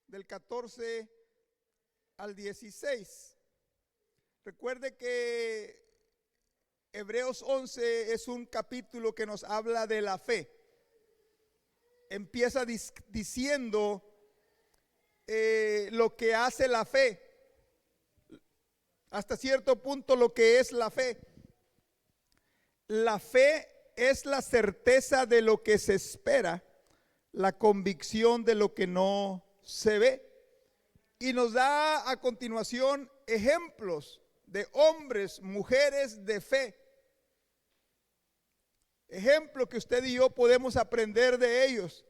del 14 al 16. Recuerde que Hebreos 11 es un capítulo que nos habla de la fe. Empieza diciendo lo que hace la fe, hasta cierto punto lo que es la fe. La fe es la certeza de lo que se espera, la convicción de lo que no se ve. Y nos da a continuación ejemplos de hombres, mujeres de fe. Ejemplo que usted y yo podemos aprender de ellos.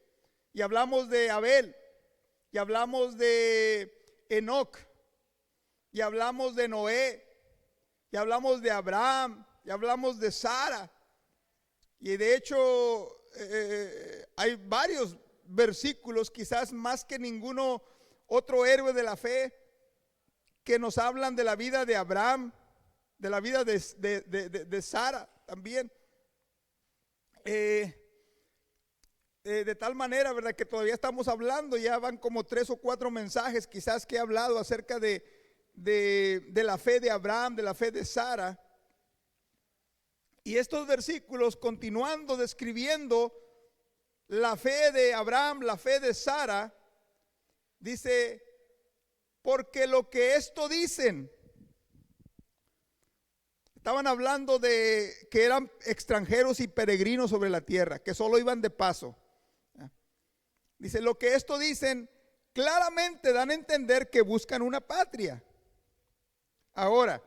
Y hablamos de Abel, y hablamos de Enoc, y hablamos de Noé, y hablamos de Abraham, y hablamos de Sara. Y de hecho hay varios versículos, quizás más que ninguno otro héroe de la fe, que nos hablan de la vida de Abraham, de la vida de Sara también. De tal manera, ¿verdad?, que todavía estamos hablando, ya van como 3 o 4 mensajes quizás que he hablado acerca de la fe de Abraham, de la fe de Sara. Y estos versículos, continuando describiendo la fe de Abraham, la fe de Sara, dice: porque lo que esto dicen, estaban hablando de que eran extranjeros y peregrinos sobre la tierra, que solo iban de paso. Dice: lo que esto dicen claramente dan a entender que buscan una patria. Ahora,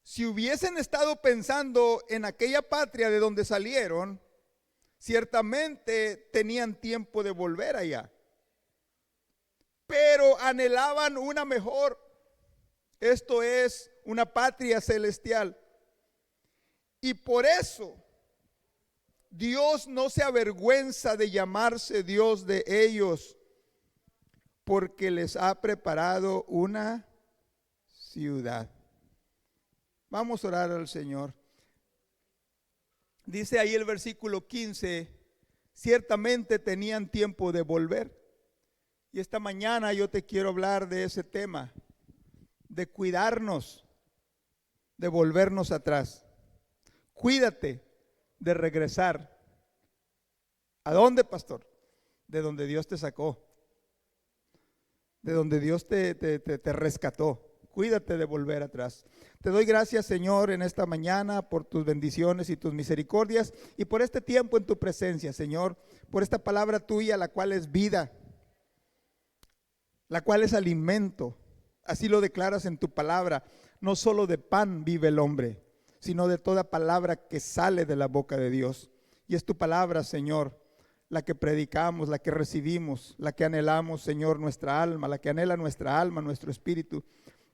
si hubiesen estado pensando en aquella patria de donde salieron, ciertamente tenían tiempo de volver allá, pero anhelaban una mejor, esto es, una patria celestial. Y por eso Dios no se avergüenza de llamarse Dios de ellos, porque les ha preparado una ciudad. Vamos a orar al Señor. Dice ahí el versículo 15: ciertamente tenían tiempo de volver. Y esta mañana yo te quiero hablar de ese tema, de cuidarnos, de volvernos atrás. Cuídate de regresar. ¿A dónde, pastor? De donde Dios te sacó, de donde Dios te rescató. Cuídate de volver atrás. Te doy gracias, Señor, en esta mañana por tus bendiciones y tus misericordias, y por este tiempo en tu presencia, Señor, por esta palabra tuya, la cual es vida, la cual es alimento. Así lo declaras en tu palabra: no solo de pan vive el hombre, sino de toda palabra que sale de la boca de Dios. Y es tu palabra, Señor, la que predicamos, la que recibimos, la que anhelamos, Señor, nuestra alma, la que anhela nuestra alma, nuestro espíritu.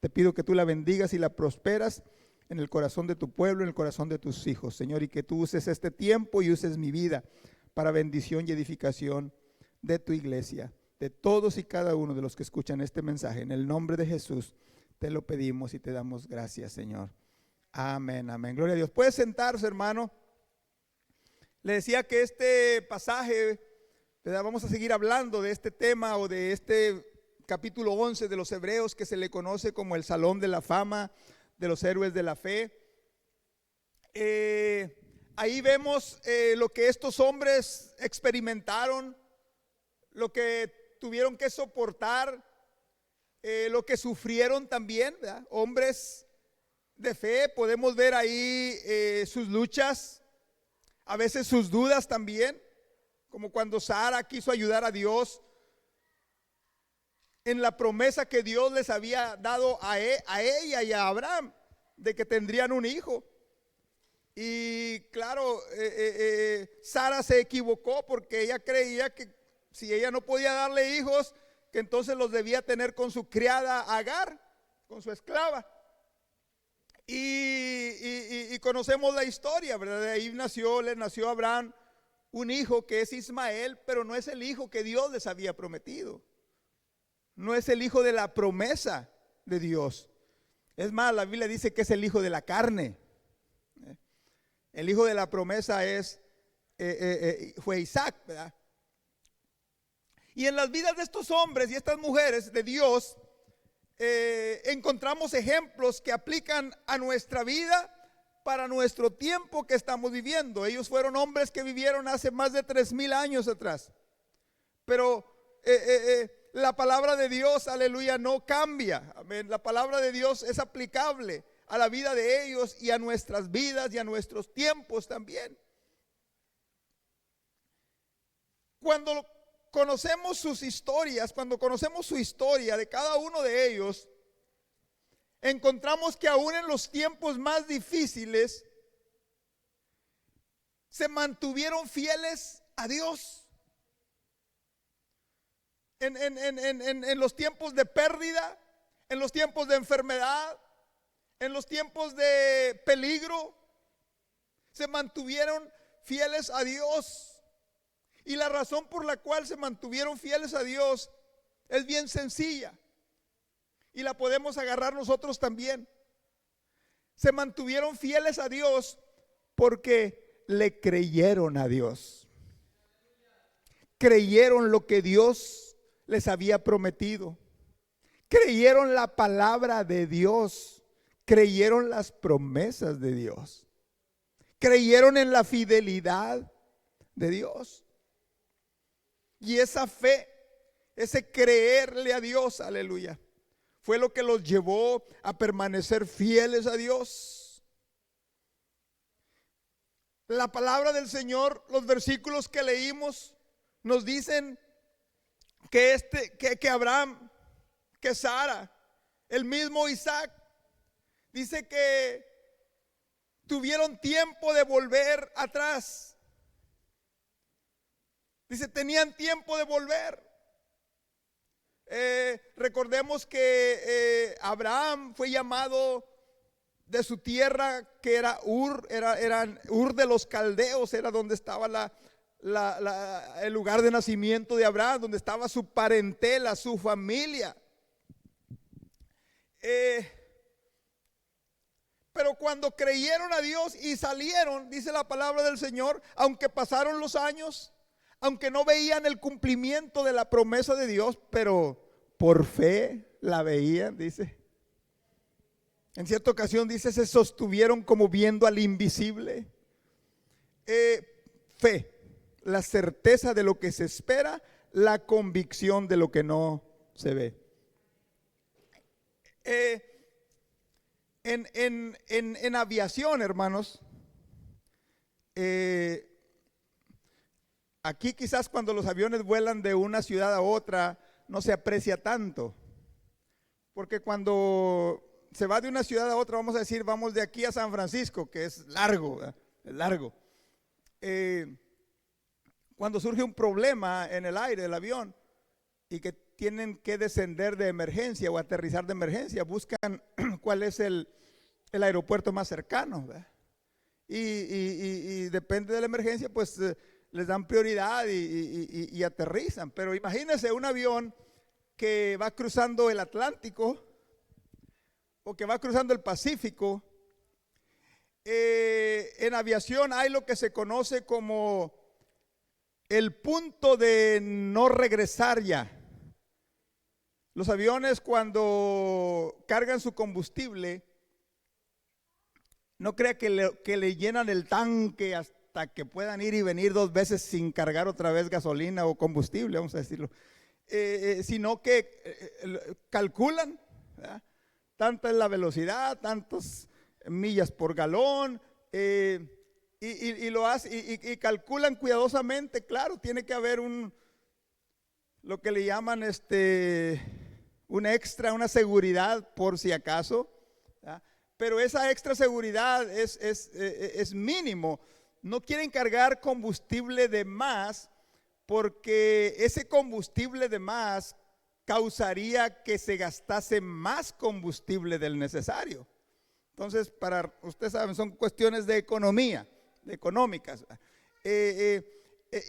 Te pido que tú la bendigas y la prosperas en el corazón de tu pueblo, en el corazón de tus hijos, Señor, y que tú uses este tiempo y uses mi vida para bendición y edificación de tu iglesia, de todos y cada uno de los que escuchan este mensaje. En el nombre de Jesús te lo pedimos y te damos gracias, Señor. Amén, amén. Gloria a Dios. Puede sentarse, hermano. Le decía que este pasaje, ¿verdad?, vamos a seguir hablando de este tema o de este capítulo 11 de los Hebreos, que se le conoce como el Salón de la Fama de los héroes de la fe. Ahí vemos lo que estos hombres experimentaron, lo que tuvieron que soportar, lo que sufrieron también, ¿verdad? Hombres de fe. Podemos ver ahí sus luchas, a veces sus dudas también, como cuando Sara quiso ayudar a Dios en la promesa que Dios les había dado a ella y a Abraham, de que tendrían un hijo. Y claro, Sara se equivocó, porque ella creía que si ella no podía darle hijos, que entonces los debía tener con su criada Agar, con su esclava. Y conocemos la historia, ¿verdad? De ahí le nació a Abraham un hijo que es Ismael, pero no es el hijo que Dios les había prometido. No es el hijo de la promesa de Dios. Es más, la Biblia dice que es el hijo de la carne. El hijo de la promesa fue Isaac, ¿verdad? Y en las vidas de estos hombres y estas mujeres de Dios, encontramos ejemplos que aplican a nuestra vida para nuestro tiempo que estamos viviendo. Ellos fueron hombres que vivieron hace más de 3000 años atrás. Pero la palabra de Dios, aleluya, no cambia. Amén. La palabra de Dios es aplicable a la vida de ellos y a nuestras vidas y a nuestros tiempos también. Cuando conocemos sus historias, cuando conocemos su historia de cada uno de ellos, encontramos que aún en los tiempos más difíciles se mantuvieron fieles a Dios. En los tiempos de pérdida, en los tiempos de enfermedad, en los tiempos de peligro, se mantuvieron fieles a Dios. Y la razón por la cual se mantuvieron fieles a Dios es bien sencilla. Y la podemos agarrar nosotros también. Se mantuvieron fieles a Dios porque le creyeron a Dios. Creyeron lo que Dios les había prometido. Creyeron la palabra de Dios. Creyeron las promesas de Dios. Creyeron en la fidelidad de Dios. Y esa fe, ese creerle a Dios, aleluya, fue lo que los llevó a permanecer fieles a Dios. La palabra del Señor, los versículos que leímos, nos dicen que Abraham, que Sara, el mismo Isaac, dice que tuvieron tiempo de volver atrás. Dice, tenían tiempo de volver. Recordemos que Abraham fue llamado de su tierra, que era Ur, era Ur de los caldeos, era donde estaba el lugar de nacimiento de Abraham, donde estaba su parentela, su familia. Pero cuando creyeron a Dios y salieron, dice la palabra del Señor, aunque pasaron los años, aunque no veían el cumplimiento de la promesa de Dios, pero por fe la veían, dice. En cierta ocasión dice, se sostuvieron como viendo al invisible. Fe, la certeza de lo que se espera, la convicción de lo que no se ve. En aviación, hermanos, aquí quizás cuando los aviones vuelan de una ciudad a otra no se aprecia tanto, porque cuando se va de una ciudad a otra, vamos a decir, vamos de aquí a San Francisco, que es largo, ¿verdad? Es largo. Cuando surge un problema en el aire del avión y que tienen que descender de emergencia o aterrizar de emergencia, buscan cuál es el aeropuerto más cercano, ¿verdad? Y depende de la emergencia, pues les dan prioridad y aterrizan. Pero imagínense un avión que va cruzando el Atlántico o que va cruzando el Pacífico. En aviación hay lo que se conoce como el punto de no regresar ya. Los aviones, cuando cargan su combustible, no crea que le llenan el tanque hasta que puedan ir y venir 2 veces sin cargar otra vez gasolina o combustible, vamos a decirlo, sino que calculan, ¿verdad? Tanta es la velocidad, tantas millas por galón, y lo hacen y calculan cuidadosamente. Claro, tiene que haber lo que le llaman un extra, una seguridad por si acaso, ¿verdad? Pero esa extra seguridad es mínimo. No quieren cargar combustible de más, porque ese combustible de más causaría que se gastase más combustible del necesario. Entonces, ustedes saben, son cuestiones de economía, económicas.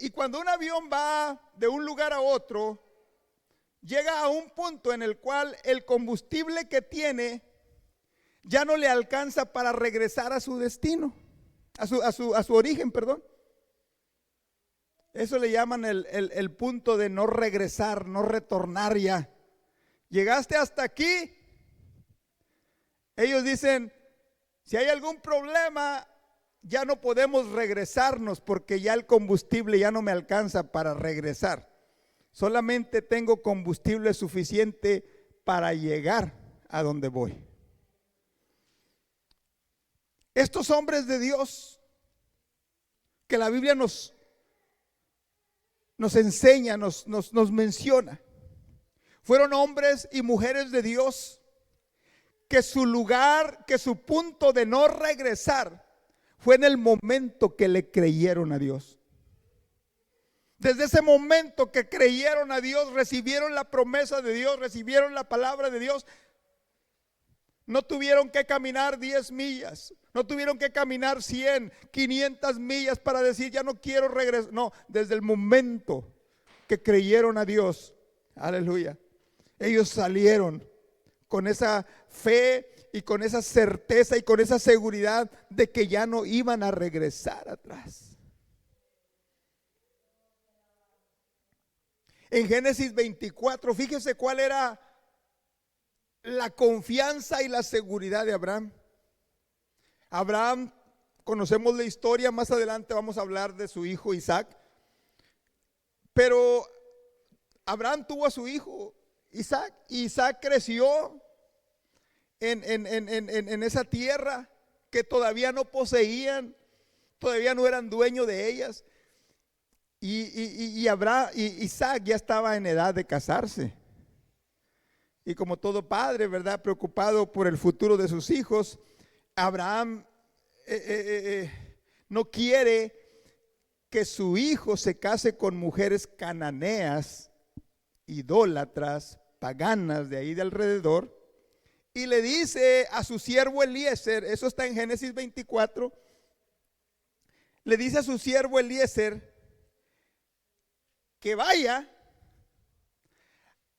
Y cuando un avión va de un lugar a otro, llega a un punto en el cual el combustible que tiene ya no le alcanza para regresar a su destino, a su origen, perdón. Eso le llaman el punto de no regresar, no retornar ya. Llegaste hasta aquí. Ellos dicen, si hay algún problema, ya no podemos regresarnos porque ya el combustible ya no me alcanza para regresar. Solamente tengo combustible suficiente para llegar a donde voy. Estos hombres de Dios que la Biblia nos enseña, nos menciona, fueron hombres y mujeres de Dios que su lugar, que su punto de no regresar fue en el momento que le creyeron a Dios. Desde ese momento que creyeron a Dios, recibieron la promesa de Dios, recibieron la palabra de Dios, no tuvieron que caminar 10 millas, no tuvieron que caminar 100, 500 millas para decir ya no quiero regresar. No, desde el momento que creyeron a Dios, aleluya, ellos salieron con esa fe y con esa certeza y con esa seguridad de que ya no iban a regresar atrás. En Génesis 24, fíjese cuál era la confianza y la seguridad de Abraham. Abraham, conocemos la historia, más adelante vamos a hablar de su hijo Isaac. Pero Abraham tuvo a su hijo Isaac, y Isaac creció en esa tierra que todavía no poseían, todavía no eran dueños de ellas. Y Isaac ya estaba en edad de casarse. Y como todo padre, ¿verdad?, preocupado por el futuro de sus hijos, Abraham no quiere que su hijo se case con mujeres cananeas, idólatras, paganas de ahí de alrededor. Y le dice a su siervo Eliezer, eso está en Génesis 24, le dice a su siervo Eliezer que vaya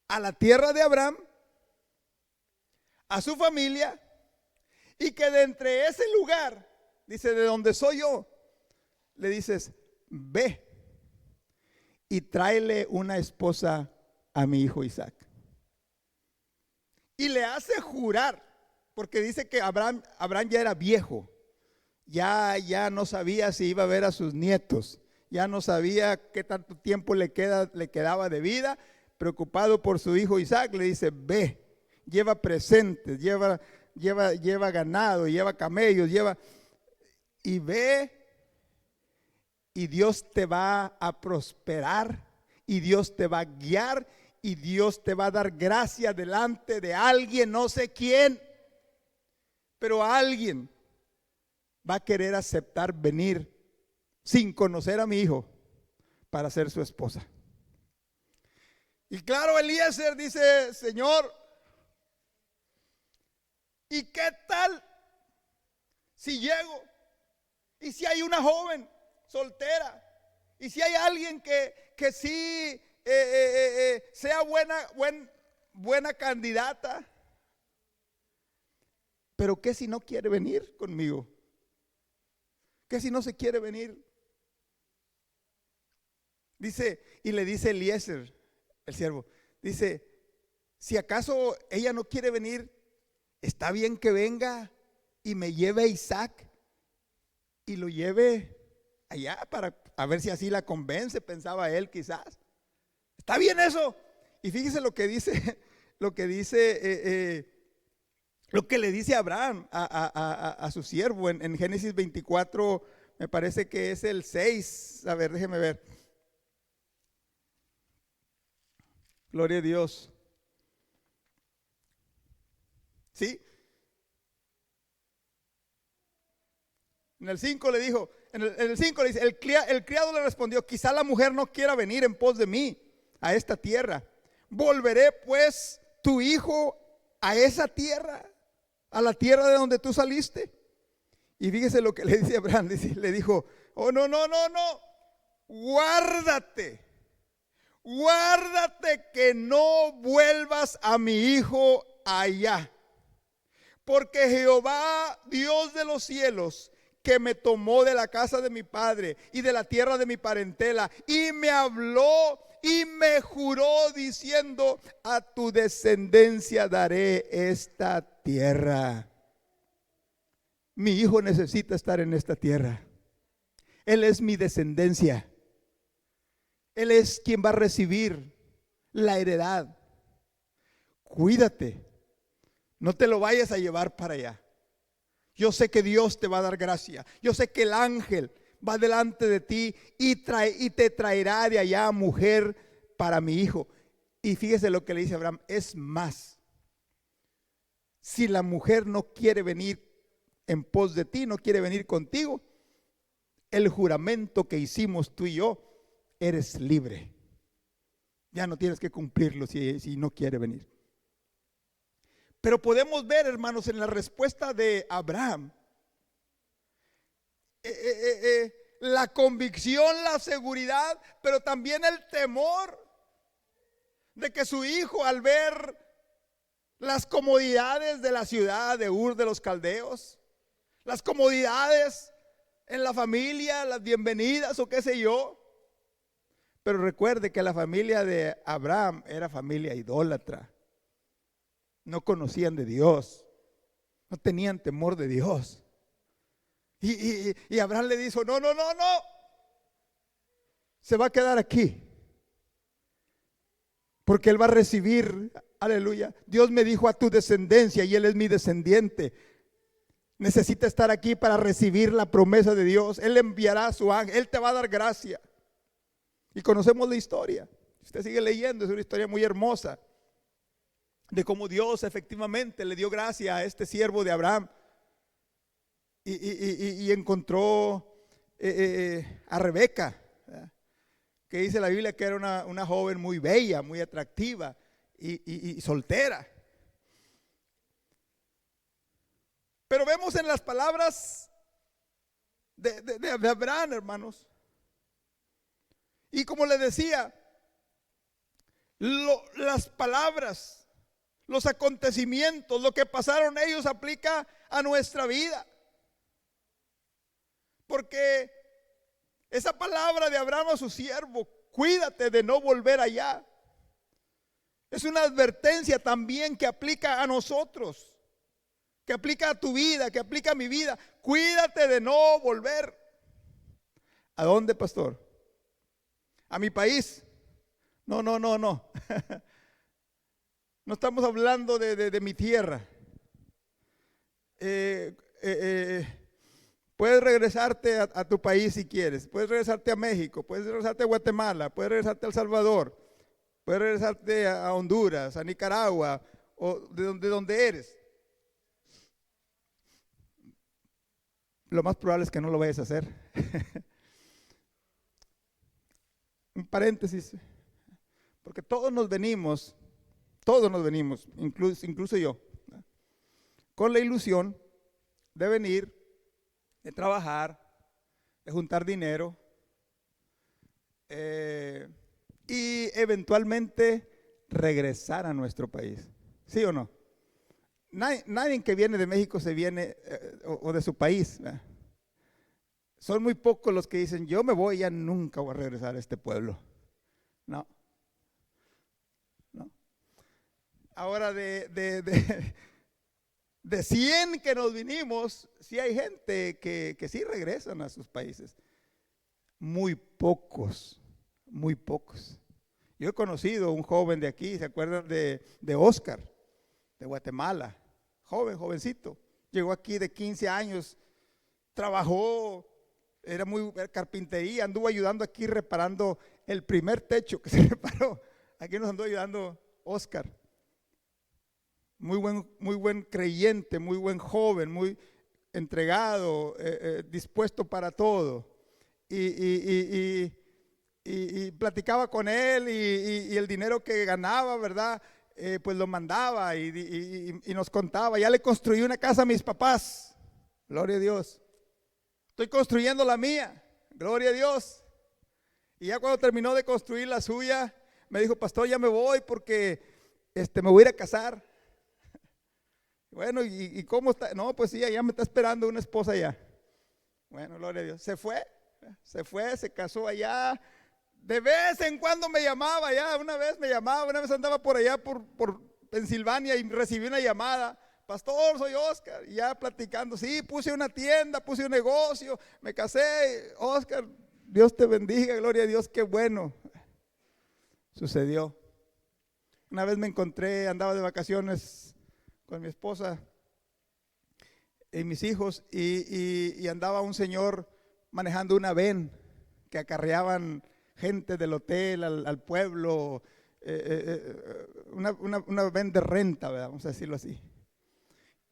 a la tierra de Abraham, a su familia, y que de entre ese lugar, dice, de donde soy yo, le dices, ve y tráele una esposa a mi hijo Isaac. Y le hace jurar, porque dice que Abraham ya era viejo, ya no sabía si iba a ver a sus nietos, ya no sabía qué tanto tiempo le quedaba de vida. Preocupado por su hijo Isaac, le dice, ve, lleva presentes, lleva ganado, lleva camellos, y ve, y Dios te va a prosperar, y Dios te va a guiar, y Dios te va a dar gracia delante de alguien, no sé quién, pero alguien va a querer aceptar venir sin conocer a mi hijo para ser su esposa. Y claro, Eliezer dice, Señor, ¿y qué tal si llego? ¿Y si hay una joven soltera? ¿Y si hay alguien que sí sea buena candidata? Pero ¿qué si no quiere venir conmigo? ¿Qué si no se quiere venir? Dice, y le dice Eliezer, el siervo, dice, si acaso ella no quiere venir, está bien que venga y me lleve a Isaac y lo lleve allá para a ver si así la convence, pensaba él quizás. ¿Está bien eso? Y fíjese lo que dice, lo que le dice Abraham a su siervo en Génesis 24, me parece que es el 6. A ver, déjeme ver. Gloria a Dios. ¿Sí? En el 5 le dijo, en el 5 le dice, el criado le respondió, quizá la mujer no quiera venir en pos de mí a esta tierra. ¿Volveré pues tu hijo a esa tierra, a la tierra de donde tú saliste? Y fíjese lo que le dice Abraham, le dijo, oh no, guárdate que no vuelvas a mi hijo allá, porque Jehová, Dios de los cielos, que me tomó de la casa de mi padre y de la tierra de mi parentela, y me habló y me juró diciendo: a tu descendencia daré esta tierra. Mi hijo necesita estar en esta tierra. Él es mi descendencia. Él es quien va a recibir la heredad. Cuídate, no te lo vayas a llevar para allá. Yo sé que Dios te va a dar gracia. Yo sé que el ángel va delante de ti y te traerá de allá mujer para mi hijo. Y fíjese lo que le dice Abraham: es más, si la mujer no quiere venir en pos de ti, no quiere venir contigo, el juramento que hicimos tú y yo, eres libre. Ya no tienes que cumplirlo si no quiere venir. Pero podemos ver, hermanos, en la respuesta de Abraham, la convicción, la seguridad, pero también el temor de que su hijo, al ver las comodidades de la ciudad de Ur de los Caldeos, las comodidades en la familia, las bienvenidas o qué sé yo. Pero recuerde que la familia de Abraham era familia idólatra. No conocían de Dios, no tenían temor de Dios. Y Abraham le dijo: no, se va a quedar aquí, porque él va a recibir, aleluya. Dios me dijo: a tu descendencia, y él es mi descendiente. Necesita estar aquí para recibir la promesa de Dios. Él enviará a su ángel, él te va a dar gracia. Y conocemos la historia. Usted sigue leyendo, es una historia muy hermosa de cómo Dios efectivamente le dio gracia a este siervo de Abraham y encontró a Rebeca, ¿verdad? Que dice la Biblia que era una joven muy bella, muy atractiva y soltera. Pero vemos en las palabras de Abraham, hermanos, y como le decía, las palabras, los acontecimientos, lo que pasaron ellos aplica a nuestra vida. Porque esa palabra de Abraham a su siervo: cuídate de no volver allá, es una advertencia también que aplica a nosotros, que aplica a tu vida, que aplica a mi vida. Cuídate de no volver. ¿A dónde, pastor? ¿A mi país? No. No estamos hablando de mi tierra. Puedes regresarte a tu país si quieres. Puedes regresarte a México, puedes regresarte a Guatemala, puedes regresarte a El Salvador, puedes regresarte a Honduras, a Nicaragua, o de donde eres. Lo más probable es que no lo vayas a hacer. Un paréntesis, porque todos nos venimos, incluso yo, con la ilusión de venir, de trabajar, de juntar dinero y eventualmente regresar a nuestro país. ¿Sí o no? Nadie que viene de México se viene o de su país, ¿verdad? Son muy pocos los que dicen: yo me voy, ya nunca voy a regresar a este pueblo. No. Ahora de 100 que nos vinimos, sí hay gente que sí regresan a sus países. Muy pocos. Yo he conocido un joven de aquí, ¿se acuerdan de Oscar, de Guatemala? Jovencito. Llegó aquí de 15 años, trabajó, era carpintería, anduvo ayudando aquí reparando el primer techo que se reparó. Aquí nos andó ayudando Oscar. Muy buen creyente, muy buen joven, muy entregado, dispuesto para todo. Y platicaba con él y el dinero que ganaba, ¿verdad? Pues lo mandaba y nos contaba: ya le construí una casa a mis papás, gloria a Dios. Estoy construyendo la mía, gloria a Dios. Y ya cuando terminó de construir la suya, me dijo: pastor, ya me voy porque me voy a ir a casar. Bueno, ¿y cómo está? No, pues sí, allá me está esperando una esposa allá. Bueno, gloria a Dios. Se casó allá. De vez en cuando me llamaba ya, una vez andaba por allá por Pensilvania y recibí una llamada. Pastor, soy Oscar, y ya platicando, sí, puse una tienda, puse un negocio, me casé. Oscar, Dios te bendiga, gloria a Dios, qué bueno. Sucedió. Una vez me encontré, andaba de vacaciones con mi esposa y mis hijos, y andaba un señor manejando una van que acarreaban gente del hotel al pueblo, una van de renta, ¿verdad? Vamos a decirlo así.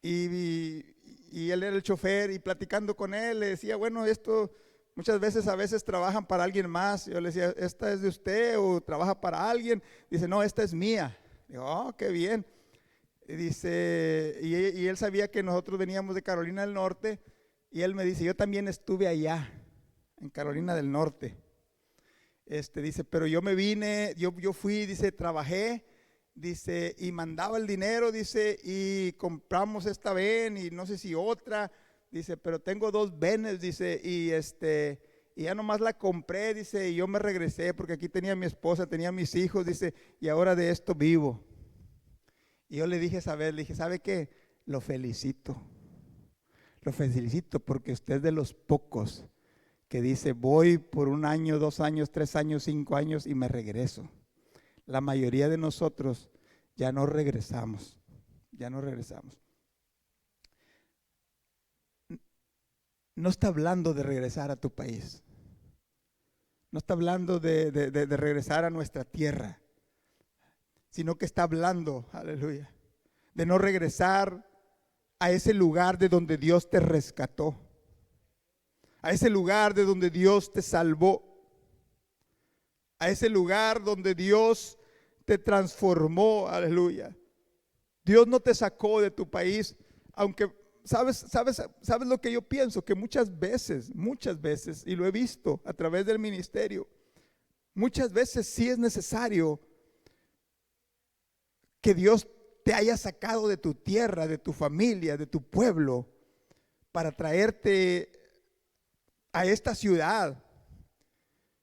Y él era el chofer, y platicando con él le decía, bueno, esto muchas veces, a veces trabajan para alguien más. Yo le decía, ¿esta es de usted o trabaja para alguien? Dice, no, esta es mía. Digo, oh, qué bien. Y dice, y él sabía que nosotros veníamos de Carolina del Norte, y él me dice, yo también estuve allá en Carolina del Norte. Dice, pero yo me vine, yo fui, dice, trabajé, dice, y mandaba el dinero, dice, y compramos esta van y no sé si otra, dice, pero tengo 2 vanes, dice, y ya nomás la compré, dice, y yo me regresé porque aquí tenía a mi esposa, tenía a mis hijos, dice, y ahora de esto vivo. Y yo le dije, ¿sabe qué? Lo felicito porque usted es de los pocos que dice, voy por 1 año, 2 años, 3 años, 5 años y me regreso. La mayoría de nosotros ya no regresamos. No está hablando de regresar a tu país. No está hablando de regresar a nuestra tierra, sino que está hablando, aleluya, de no regresar a ese lugar de donde Dios te rescató, a ese lugar de donde Dios te salvó, a ese lugar donde Dios te transformó, aleluya. Dios no te sacó de tu país, aunque sabes lo que yo pienso, que muchas veces, y lo he visto a través del ministerio, muchas veces sí es necesario que Dios te haya sacado de tu tierra, de tu familia, de tu pueblo, para traerte a esta ciudad,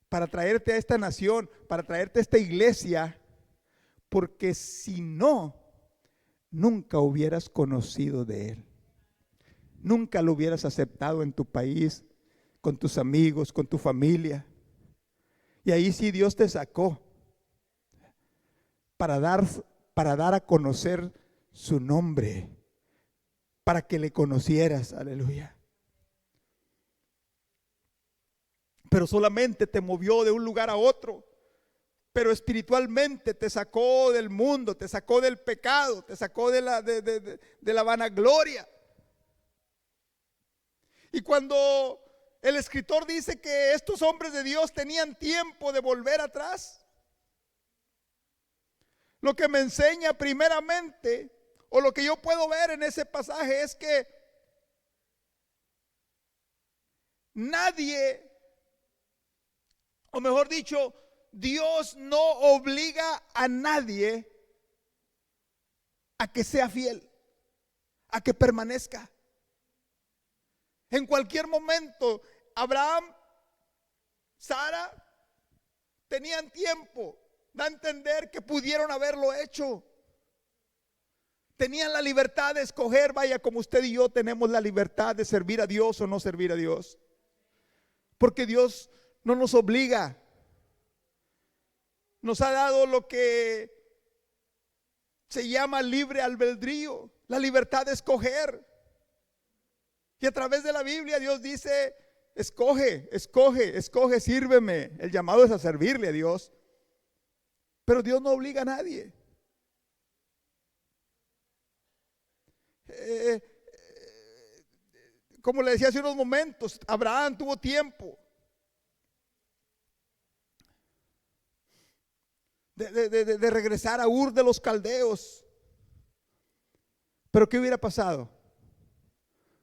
para traerte a esta nación, para traerte a esta iglesia, porque si no, nunca hubieras conocido de Él, nunca lo hubieras aceptado en tu país, con tus amigos, con tu familia. Y ahí sí Dios te sacó para dar a conocer su nombre, para que le conocieras, aleluya. Pero solamente te movió de un lugar a otro, pero espiritualmente te sacó del mundo, te sacó del pecado, te sacó de la vanagloria. Y cuando el escritor dice que estos hombres de Dios tenían tiempo de volver atrás, lo que me enseña primeramente, o lo que yo puedo ver en ese pasaje, es que nadie, o mejor dicho, Dios no obliga a nadie a que sea fiel, a que permanezca. En cualquier momento, Abraham, Sara tenían tiempo. Da a entender que pudieron haberlo hecho. Tenían la libertad de escoger, vaya, como usted y yo tenemos la libertad de servir a Dios o no servir a Dios. Porque Dios no nos obliga. Nos ha dado lo que se llama libre albedrío, la libertad de escoger. Y a través de la Biblia Dios dice, escoge, sírveme. El llamado es a servirle a Dios. Pero Dios no obliga a nadie. Como le decía hace unos momentos, Abraham tuvo tiempo de regresar a Ur de los Caldeos. Pero ¿qué hubiera pasado?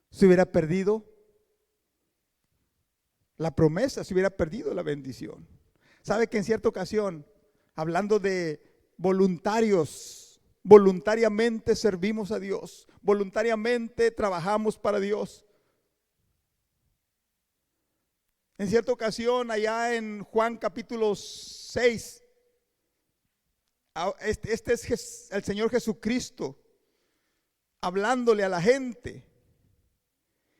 Se hubiera perdido la promesa, se hubiera perdido la bendición. ¿Sabe que en cierta ocasión, hablando de voluntarios, voluntariamente servimos a Dios, voluntariamente trabajamos para Dios? En cierta ocasión, allá en Juan capítulo 6, este es el Señor Jesucristo hablándole a la gente.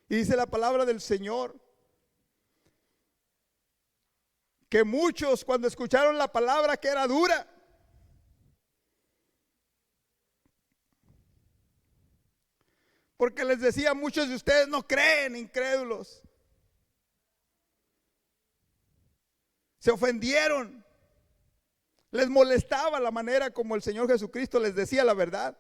Y dice la palabra del Señor que muchos, cuando escucharon la palabra que era dura, porque les decía, muchos de ustedes no creen, incrédulos, se ofendieron, les molestaba la manera como el Señor Jesucristo les decía la verdad.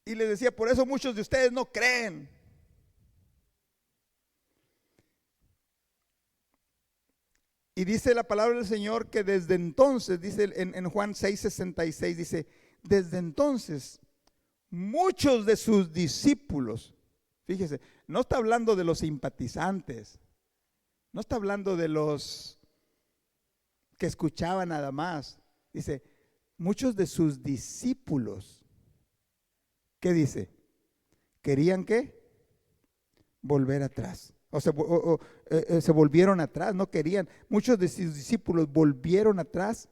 Y les decía, por eso muchos de ustedes no creen. Y dice la palabra del Señor que desde entonces, dice en Juan 6:66, dice, desde entonces muchos de sus discípulos, fíjese, no está hablando de los simpatizantes, no está hablando de los que escuchaban nada más, dice, muchos de sus discípulos, ¿qué dice? ¿Querían qué? Volver atrás. Se volvieron atrás, no querían. Muchos de sus discípulos volvieron atrás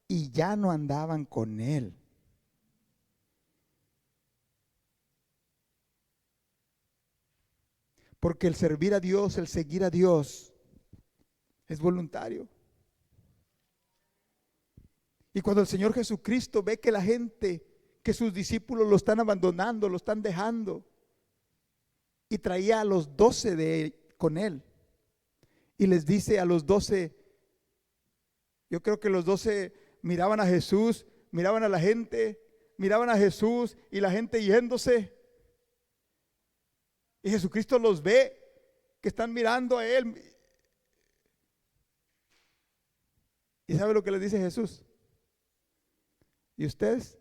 y ya no andaban con él. Porque el servir a Dios, el seguir a Dios, es voluntario. Y cuando el Señor Jesucristo ve que la gente, que sus discípulos lo están abandonando, lo están dejando, y traía a los 12 con él, y les dice a los 12, yo creo que los 12 miraban a Jesús, miraban a la gente, miraban a Jesús y la gente yéndose. Y Jesucristo los ve que están mirando a él. ¿Y sabe lo que les dice Jesús? ¿Y ustedes?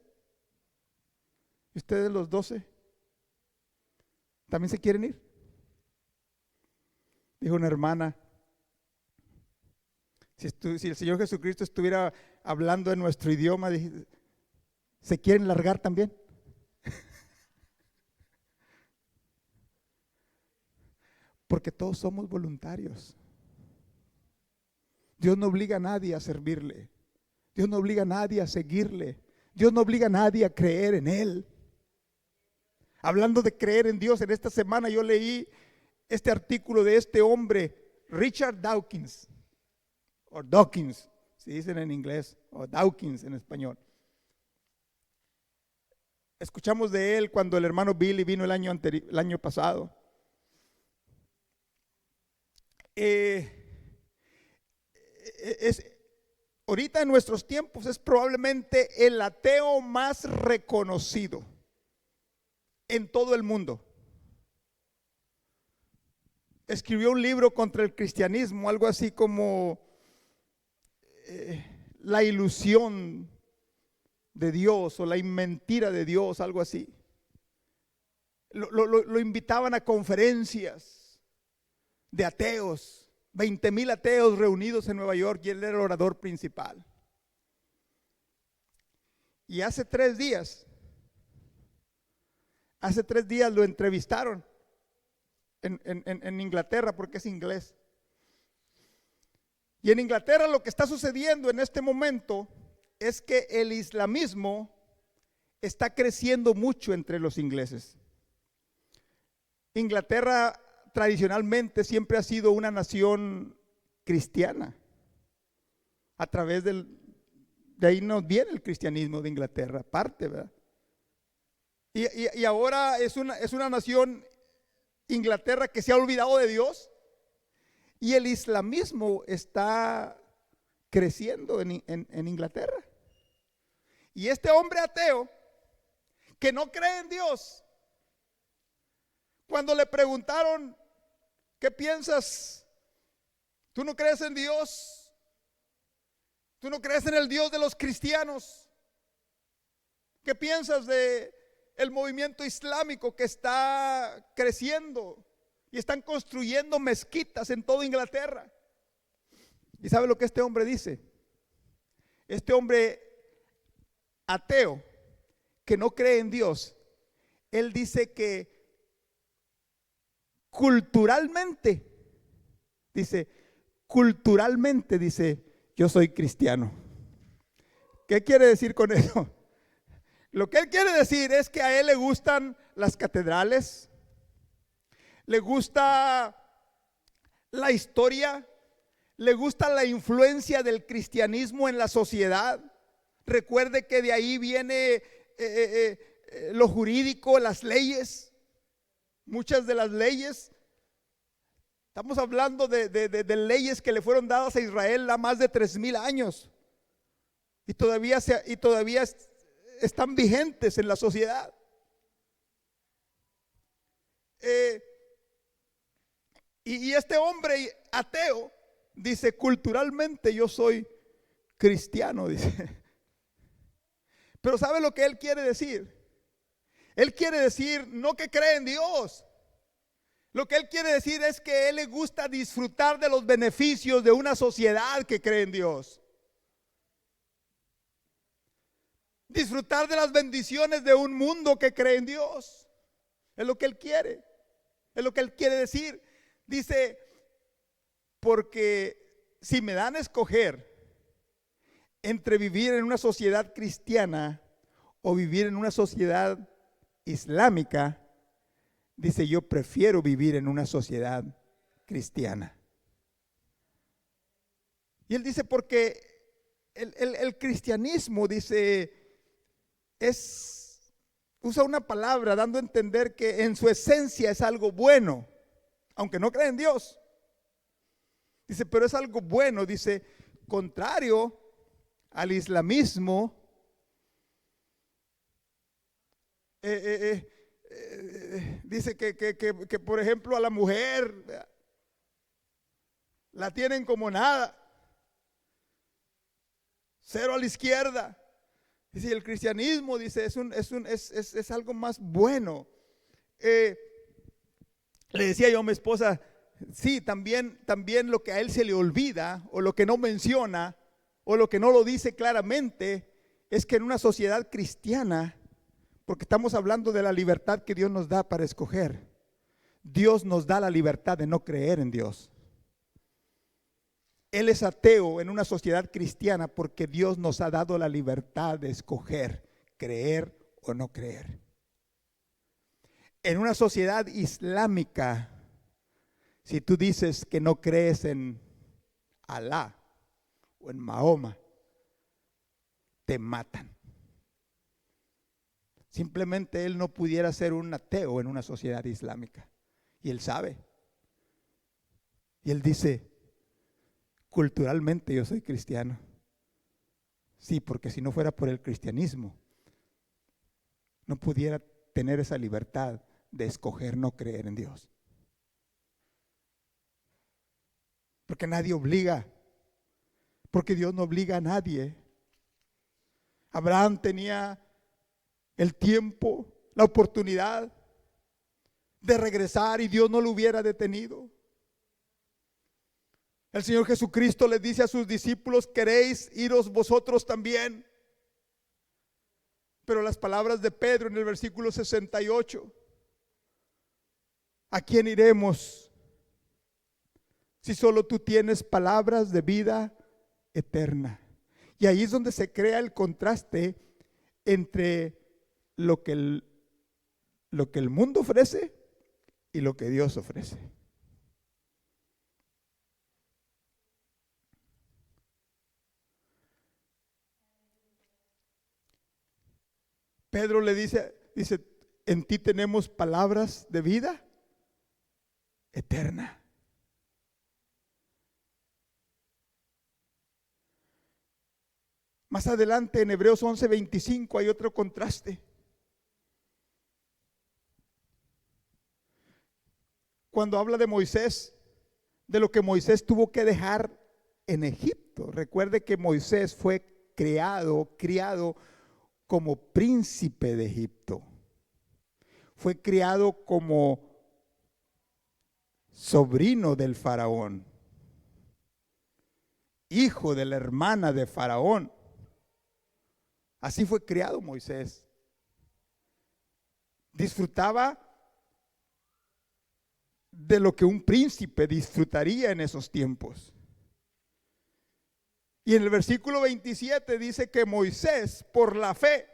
¿Y ustedes los 12? ¿También se quieren ir? Dijo una hermana, si el Señor Jesucristo estuviera hablando en nuestro idioma, ¿se quieren largar también? Porque todos somos voluntarios. Dios no obliga a nadie a servirle. Dios no obliga a nadie a seguirle. Dios no obliga a nadie a creer en Él. Hablando de creer en Dios, en esta semana yo leí este artículo de este hombre, Richard Dawkins, o Dawkins, si dicen en inglés, o Dawkins en español. Escuchamos de él cuando el hermano Billy vino el año pasado. Ahorita en nuestros tiempos es probablemente el ateo más reconocido en todo el mundo. Escribió un libro contra el cristianismo, algo así como la ilusión de Dios o la mentira de Dios, algo así. Lo invitaban a conferencias de ateos, 20,000 ateos reunidos en Nueva York, y él era el orador principal. Y hace 3 días lo entrevistaron en Inglaterra, porque es inglés. Y en Inglaterra lo que está sucediendo en este momento es que el islamismo está creciendo mucho entre los ingleses. Inglaterra tradicionalmente siempre ha sido una nación cristiana. A través de ahí nos viene el cristianismo de Inglaterra, parte, ¿verdad? Y ahora es una nación, Inglaterra, que se ha olvidado de Dios, y el islamismo está creciendo en Inglaterra. Y este hombre ateo que no cree en Dios, cuando le preguntaron, ¿qué piensas? ¿Tú no crees en Dios? ¿Tú no crees en el Dios de los cristianos? ¿Qué piensas de el movimiento islámico que está creciendo y están construyendo mezquitas en toda Inglaterra? ¿Y sabe lo que este hombre dice? Este hombre ateo que no cree en Dios, él dice que culturalmente, dice, yo soy cristiano. ¿Qué quiere decir con eso? Lo que él quiere decir es que a él le gustan las catedrales, le gusta la historia, le gusta la influencia del cristianismo en la sociedad. Recuerde que de ahí viene lo jurídico, las leyes. Muchas de las leyes, estamos hablando de leyes que le fueron dadas a Israel a más de 3000 años y todavía están vigentes en la sociedad. Y este hombre ateo dice, culturalmente yo soy cristiano, dice. Pero ¿sabe lo que él quiere decir? Él quiere decir no que cree en Dios. Lo que él quiere decir es que a él le gusta disfrutar de los beneficios de una sociedad que cree en Dios. Disfrutar de las bendiciones de un mundo que cree en Dios. Es lo que él quiere. Es lo que él quiere decir. Dice, porque si me dan a escoger entre vivir en una sociedad cristiana o vivir en una sociedad islámica, dice, yo prefiero vivir en una sociedad cristiana. Y él dice, porque el cristianismo, dice, usa una palabra dando a entender que en su esencia es algo bueno, aunque no cree en Dios. Dice, pero es algo bueno, dice, contrario al islamismo. Dice que por ejemplo a la mujer la tienen como nada, cero a la izquierda. Dice, el cristianismo, dice, es algo más bueno. Le decía yo a mi esposa, sí, también lo que a él se le olvida, o lo que no menciona, o lo que no lo dice claramente, es que en una sociedad cristiana, porque estamos hablando de la libertad que Dios nos da para escoger, Dios nos da la libertad de no creer en Dios. Él es ateo en una sociedad cristiana porque Dios nos ha dado la libertad de escoger, creer o no creer. En una sociedad islámica, si tú dices que no crees en Alá o en Mahoma, te matan. Simplemente él no pudiera ser un ateo en una sociedad islámica. Y él sabe. Y él dice, culturalmente yo soy cristiano. Sí, porque si no fuera por el cristianismo, no pudiera tener esa libertad de escoger no creer en Dios. Porque nadie obliga, porque Dios no obliga a nadie. Abraham tenía el tiempo, la oportunidad de regresar y Dios no lo hubiera detenido. El Señor Jesucristo les dice a sus discípulos, ¿queréis iros vosotros también? Pero las palabras de Pedro en el versículo 68, ¿a quién iremos si solo tú tienes palabras de vida eterna? Y ahí es donde se crea el contraste entre lo que el mundo ofrece y lo que Dios ofrece. Pedro le dice, en ti tenemos palabras de vida eterna. Más adelante en Hebreos 11:25 hay otro contraste. Cuando habla de Moisés, de lo que Moisés tuvo que dejar en Egipto. Recuerde que Moisés fue criado como príncipe de Egipto. Fue criado como sobrino del faraón, hijo de la hermana de faraón. Así fue criado Moisés. Disfrutaba de lo que un príncipe disfrutaría en esos tiempos. Y en el versículo 27 dice que Moisés, por la fe,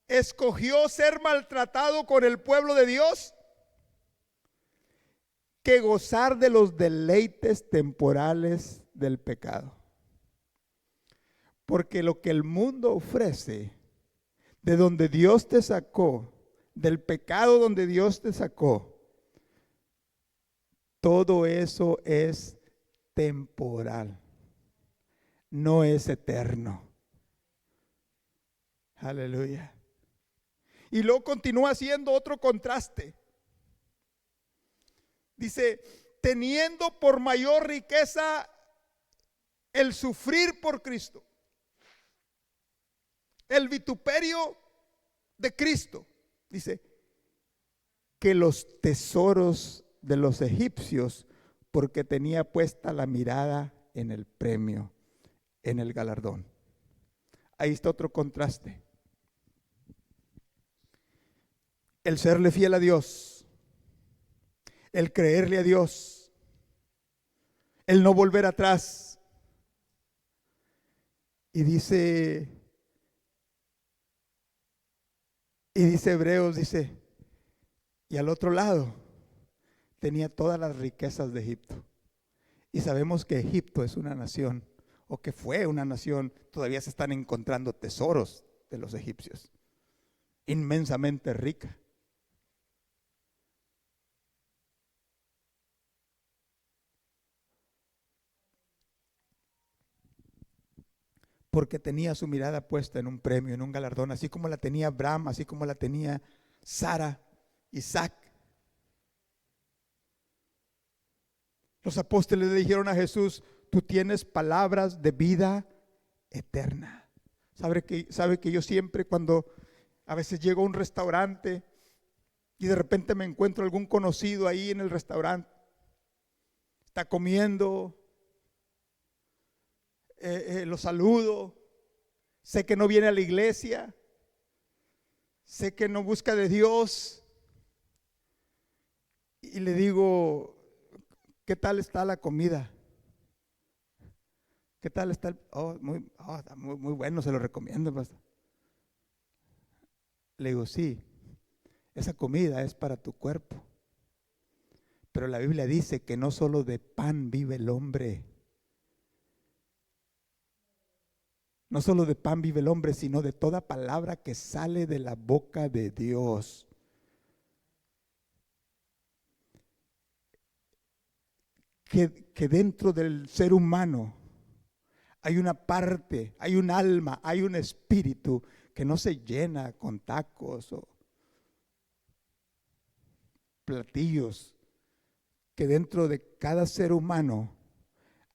escogió ser maltratado con el pueblo de Dios que gozar de los deleites temporales del pecado. Porque lo que el mundo ofrece, de donde Dios te sacó, del pecado donde Dios te sacó, todo eso es temporal, no es eterno. Aleluya. Y luego continúa haciendo otro contraste. Dice, teniendo por mayor riqueza el sufrir por Cristo, el vituperio de Cristo. Dice, que los tesoros de los egipcios, porque tenía puesta la mirada en el premio, en el galardón. Ahí está otro contraste. El serle fiel a Dios, el creerle a Dios, el no volver atrás. Y dice Hebreos, dice, y al otro lado tenía todas las riquezas de Egipto. Y sabemos que Egipto es una nación, o que fue una nación, todavía se están encontrando tesoros de los egipcios, inmensamente rica. Porque tenía su mirada puesta en un premio, en un galardón, así como la tenía Abraham, así como la tenía Sara, Isaac. Los apóstoles le dijeron a Jesús, tú tienes palabras de vida eterna. Sabe que yo siempre, cuando a veces llego a un restaurante y de repente me encuentro algún conocido ahí en el restaurante, está comiendo, lo saludo, sé que no viene a la iglesia, sé que no busca de Dios, y le digo, ¿qué tal está la comida? ¿Qué tal está muy bueno, se lo recomiendo, pastor. Le digo, sí, esa comida es para tu cuerpo, pero la Biblia dice que no solo de pan vive el hombre. No solo de pan vive el hombre, sino de toda palabra que sale de la boca de Dios. Que dentro del ser humano hay una parte, hay un alma, hay un espíritu que no se llena con tacos o platillos. Que dentro de cada ser humano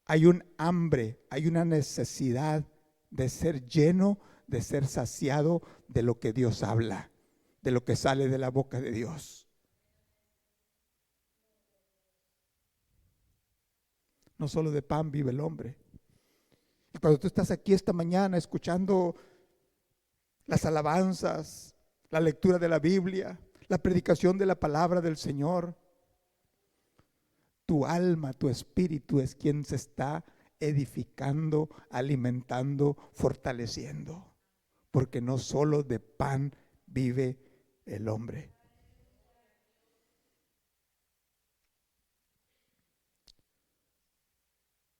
hay un hambre, hay una necesidad de ser lleno, de ser saciado de lo que Dios habla, de lo que sale de la boca de Dios. No solo de pan vive el hombre. Y cuando tú estás aquí esta mañana escuchando las alabanzas, la lectura de la Biblia, la predicación de la palabra del Señor, tu alma, tu espíritu es quien se está edificando, alimentando, fortaleciendo. Porque no solo de pan vive el hombre.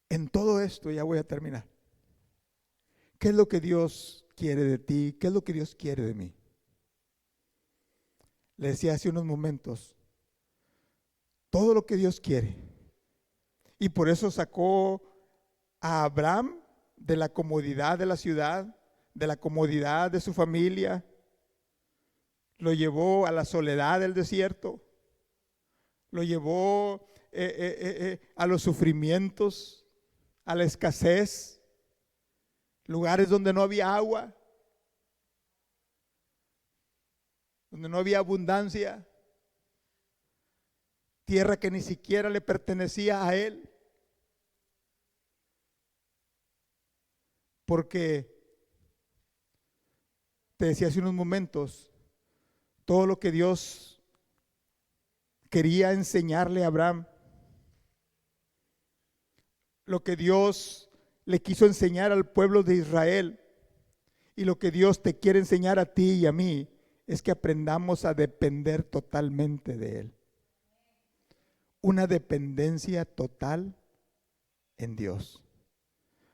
En todo esto, ya voy a terminar. ¿Qué es lo que Dios quiere de ti? ¿Qué es lo que Dios quiere de mí? Le decía hace unos momentos, todo lo que Dios quiere. Y por eso sacó a Abraham de la comodidad de la ciudad, de la comodidad de su familia, lo llevó a la soledad del desierto, lo llevó a los sufrimientos, a la escasez, lugares donde no había agua, donde no había abundancia, tierra que ni siquiera le pertenecía a él. Porque te decía hace unos momentos, todo lo que Dios quería enseñarle a Abraham, lo que Dios le quiso enseñar al pueblo de Israel y lo que Dios te quiere enseñar a ti y a mí, es que aprendamos a depender totalmente de Él. Una dependencia total en Dios.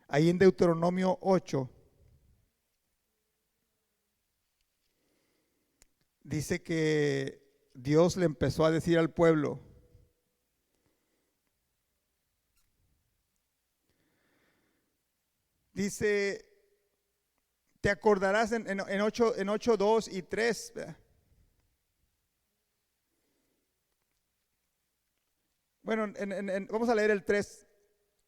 Ahí en Deuteronomio 8 dice que Dios le empezó a decir al pueblo: dice, te acordarás en 8, 2 y 3. Bueno, vamos a leer el 3.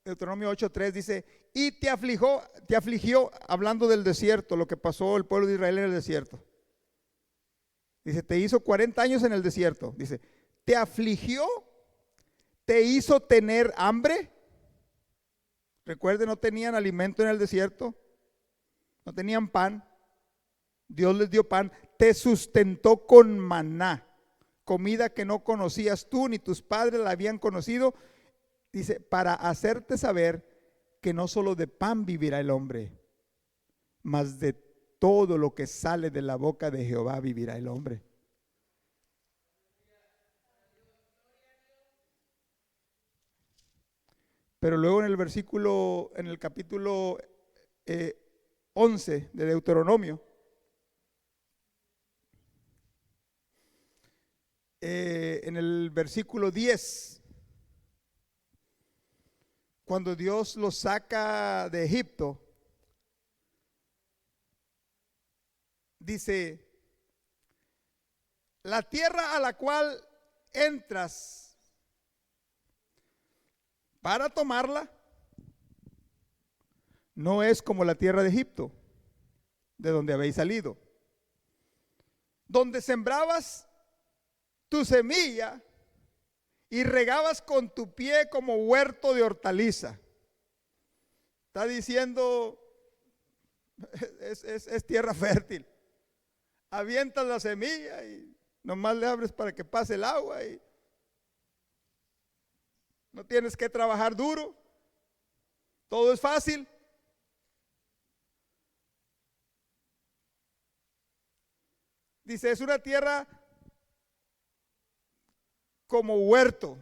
Deuteronomio 8:3 dice: y te afligió, hablando del desierto, lo que pasó el pueblo de Israel en el desierto. Dice, te hizo 40 años en el desierto. Dice, te afligió, te hizo tener hambre. Recuerden, no tenían alimento en el desierto, no tenían pan. Dios les dio pan. Te sustentó con maná, comida que no conocías tú ni tus padres la habían conocido. Dice, para hacerte saber que no solo de pan vivirá el hombre, mas de todo lo que sale de la boca de Jehová vivirá el hombre. Pero luego en el capítulo 11 de Deuteronomio, en el versículo 10, cuando Dios los saca de Egipto, dice, la tierra a la cual entras para tomarla no es como la tierra de Egipto, de donde habéis salido, donde sembrabas tu semilla y regabas con tu pie como huerto de hortaliza. Está diciendo, es tierra fértil. Avientas la semilla y nomás le abres para que pase el agua y no tienes que trabajar duro. Todo es fácil. Dice, es una tierra como huerto.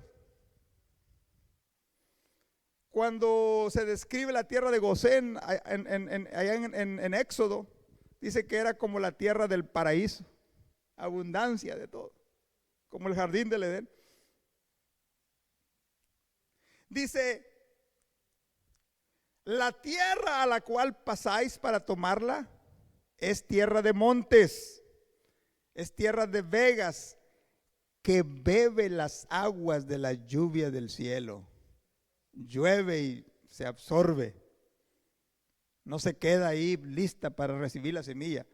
Cuando se describe la tierra de Gosén allá en Éxodo, dice que era como la tierra del paraíso, abundancia de todo, como el jardín del Edén. Dice, la tierra a la cual pasáis para tomarla es tierra de montes, es tierra de vegas, que bebe las aguas de la lluvia del cielo. Llueve y se absorbe, no se queda ahí lista para recibir la semilla.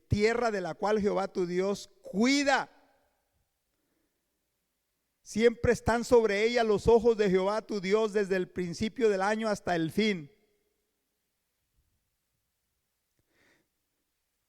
Tierra de la cual Jehová tu Dios cuida. Siempre están sobre ella los ojos de Jehová tu Dios desde el principio del año hasta el fin.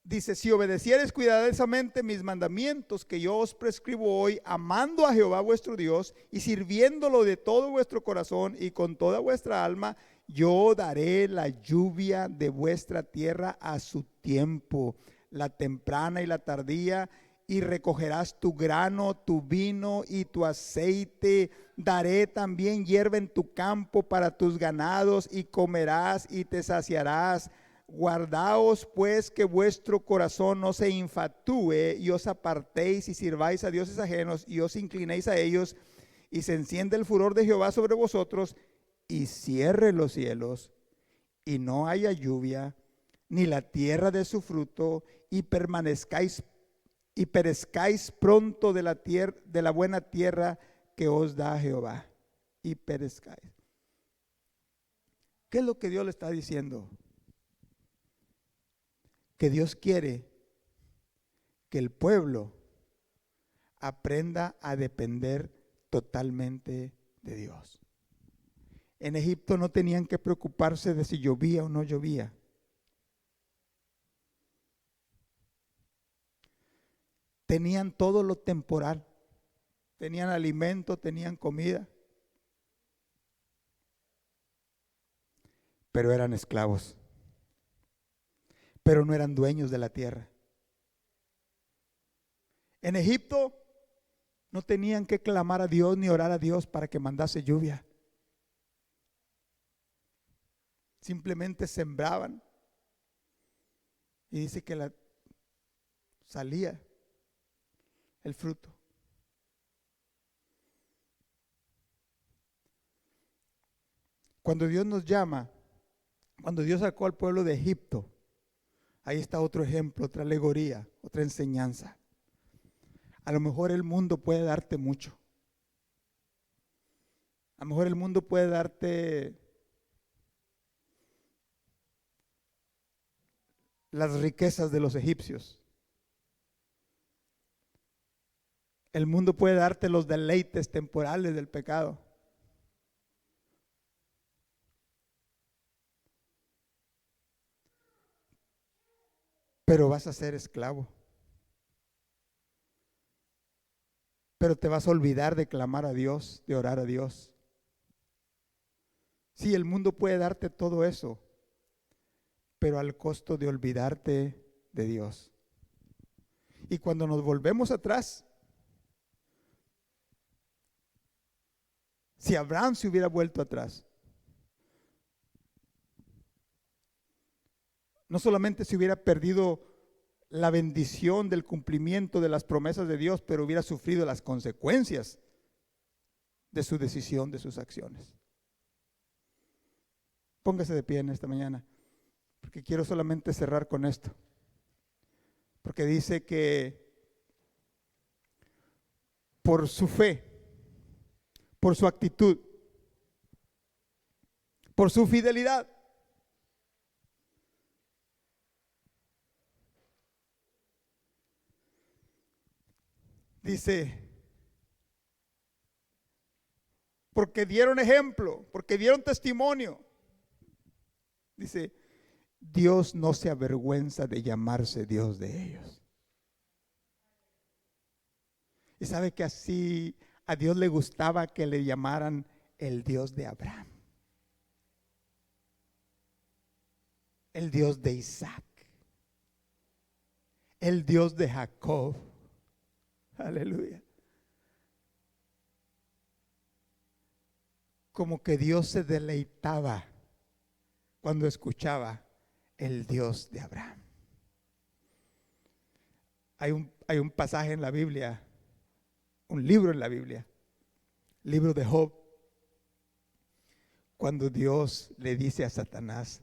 Dice, si obedecieres cuidadosamente mis mandamientos que yo os prescribo hoy, amando a Jehová vuestro Dios y sirviéndolo de todo vuestro corazón y con toda vuestra alma, yo daré la lluvia de vuestra tierra a su tiempo, la temprana y la tardía, y recogerás tu grano, tu vino y tu aceite. Daré también hierba en tu campo para tus ganados, y comerás y te saciarás. Guardaos pues que vuestro corazón no se infatúe y os apartéis y sirváis a dioses ajenos y os inclinéis a ellos, y se enciende el furor de Jehová sobre vosotros y cierre los cielos y no haya lluvia ni la tierra de su fruto, y perezcáis pronto de la tierra, de la buena tierra que os da Jehová, y perezcáis. ¿Qué es lo que Dios le está diciendo? Que Dios quiere que el pueblo aprenda a depender totalmente de Dios. En Egipto no tenían que preocuparse de si llovía o no llovía. tenían todo lo temporal. Tenían alimento, tenían comida. Pero eran esclavos. Pero no eran dueños de la tierra. En Egipto no tenían que clamar a Dios ni orar a Dios para que mandase lluvia. Simplemente sembraban. Y dice que salía el fruto. Cuando Dios nos llama, cuando Dios sacó al pueblo de Egipto, ahí está otro ejemplo, otra alegoría, otra enseñanza. A lo mejor el mundo puede darte mucho. A lo mejor el mundo puede darte las riquezas de los egipcios. El mundo puede darte los deleites temporales del pecado. Pero vas a ser esclavo. Pero te vas a olvidar de clamar a Dios, de orar a Dios. Sí, el mundo puede darte todo eso, pero al costo de olvidarte de Dios. Y cuando nos volvemos atrás, si Abraham se hubiera vuelto atrás, no solamente se hubiera perdido la bendición del cumplimiento de las promesas de Dios, pero hubiera sufrido las consecuencias de su decisión, de sus acciones. Póngase de pie en esta mañana, porque quiero solamente cerrar con esto. Porque dice que por su fe, por su actitud, por su fidelidad, dice, porque dieron ejemplo, porque dieron testimonio. Dice, Dios no se avergüenza de llamarse Dios de ellos. Y sabe que así a Dios le gustaba que le llamaran el Dios de Abraham, el Dios de Isaac, el Dios de Jacob. Aleluya. Como que Dios se deleitaba cuando escuchaba el Dios de Abraham. Hay un pasaje en la Biblia, un libro en la Biblia, libro de Job, cuando Dios le dice a Satanás,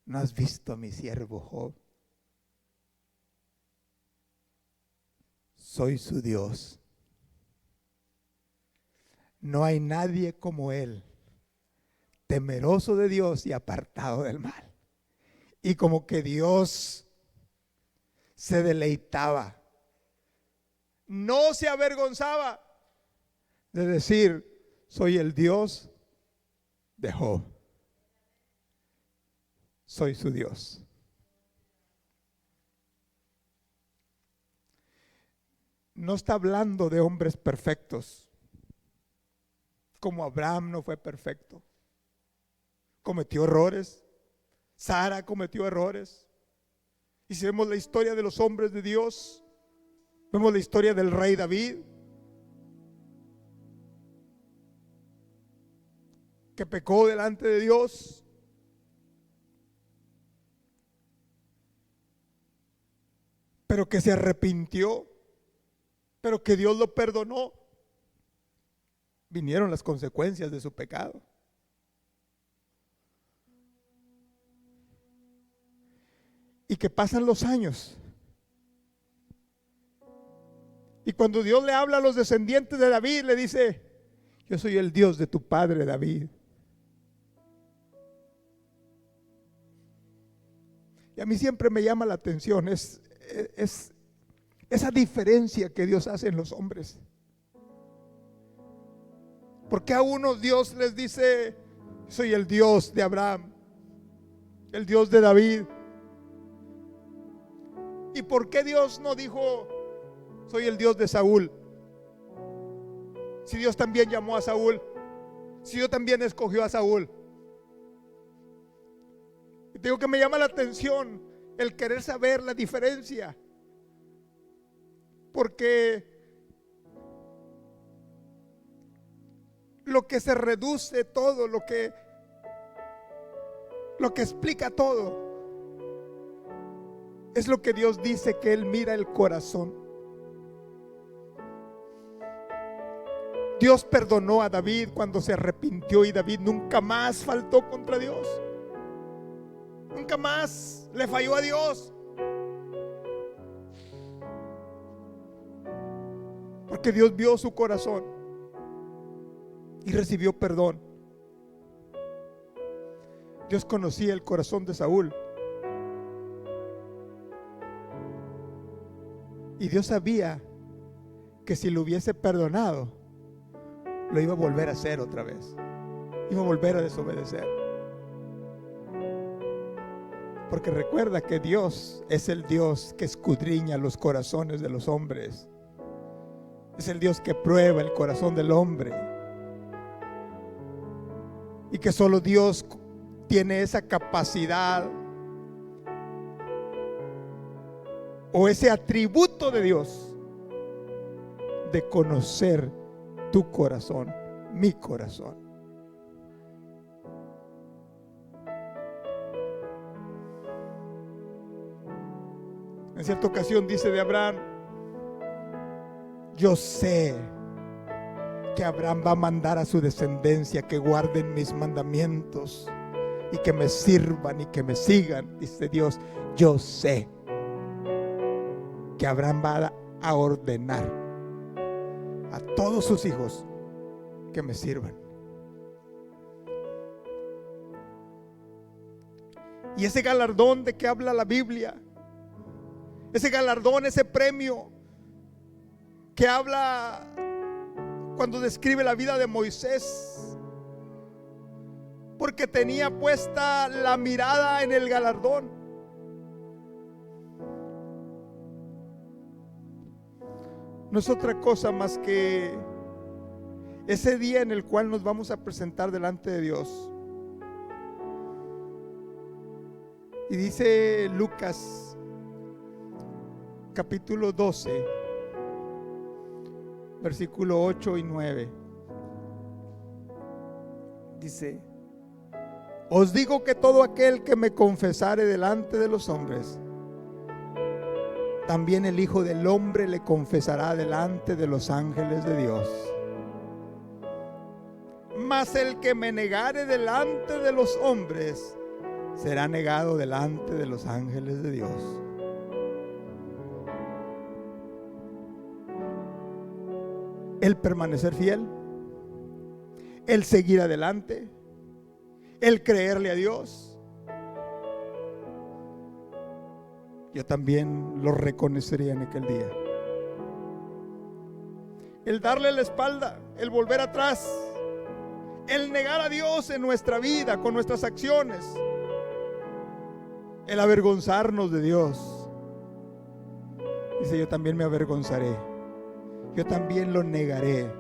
¿no has visto a mi siervo Job? Soy su Dios. No hay nadie como él, temeroso de Dios y apartado del mal. Y como que Dios se deleitaba, no se avergonzaba de decir, soy el Dios de Job. Soy su Dios. No está hablando de hombres perfectos, como Abraham no fue perfecto. Cometió errores. Sara cometió errores. Y si vemos la historia de los hombres de Dios, vemos la historia del rey David, que pecó delante de Dios. Pero que se arrepintió, pero que Dios lo perdonó. Vinieron las consecuencias de su pecado. Y que pasan los años. Y cuando Dios le habla a los descendientes de David, le dice, yo soy el Dios de tu padre David. Y a mí siempre me llama la atención, es esa diferencia que Dios hace en los hombres. Porque a unos Dios les dice, soy el Dios de Abraham, el Dios de David. ¿Y por qué Dios no dijo, soy el Dios de Saúl. Si Dios también llamó a Saúl, si Dios también escogió a Saúl. Y te digo que me llama la atención el querer saber la diferencia, porque lo que se reduce todo, lo que explica todo, es lo que Dios dice, que Él mira el corazón. Dios perdonó a David cuando se arrepintió, y David nunca más faltó contra Dios. Nunca más le falló a Dios. Porque Dios vio su corazón y recibió perdón. Dios conocía el corazón de Saúl. Y Dios sabía que si lo hubiese perdonado, lo iba a volver a hacer otra vez. Iba a volver a desobedecer. Porque recuerda que Dios es el Dios que escudriña los corazones de los hombres. Es el Dios que prueba el corazón del hombre. Y que solo Dios tiene esa capacidad, o ese atributo de Dios, de conocer tu corazón, mi corazón. En cierta ocasión dice de Abraham: yo sé que Abraham va a mandar a su descendencia que guarden mis mandamientos y que me sirvan y que me sigan. Dice Dios: yo sé que Abraham va a ordenar a todos sus hijos que me sirvan. Y ese galardón de que habla la Biblia, ese galardón, ese premio que habla cuando describe la vida de Moisés, porque tenía puesta la mirada en el galardón. No es otra cosa más que ese día en el cual nos vamos a presentar delante de Dios. Y dice Lucas capítulo 12, versículo 8 y 9. Dice: os digo que todo aquel que me confesare delante de los hombres, también el Hijo del Hombre le confesará delante de los ángeles de Dios. Mas el que me negare delante de los hombres, será negado delante de los ángeles de Dios. El permanecer fiel, el seguir adelante, el creerle a Dios, yo también lo reconocería en aquel día. El darle la espalda, el volver atrás, el negar a Dios en nuestra vida con nuestras acciones, el avergonzarnos de Dios. Dice: yo también me avergonzaré, yo también lo negaré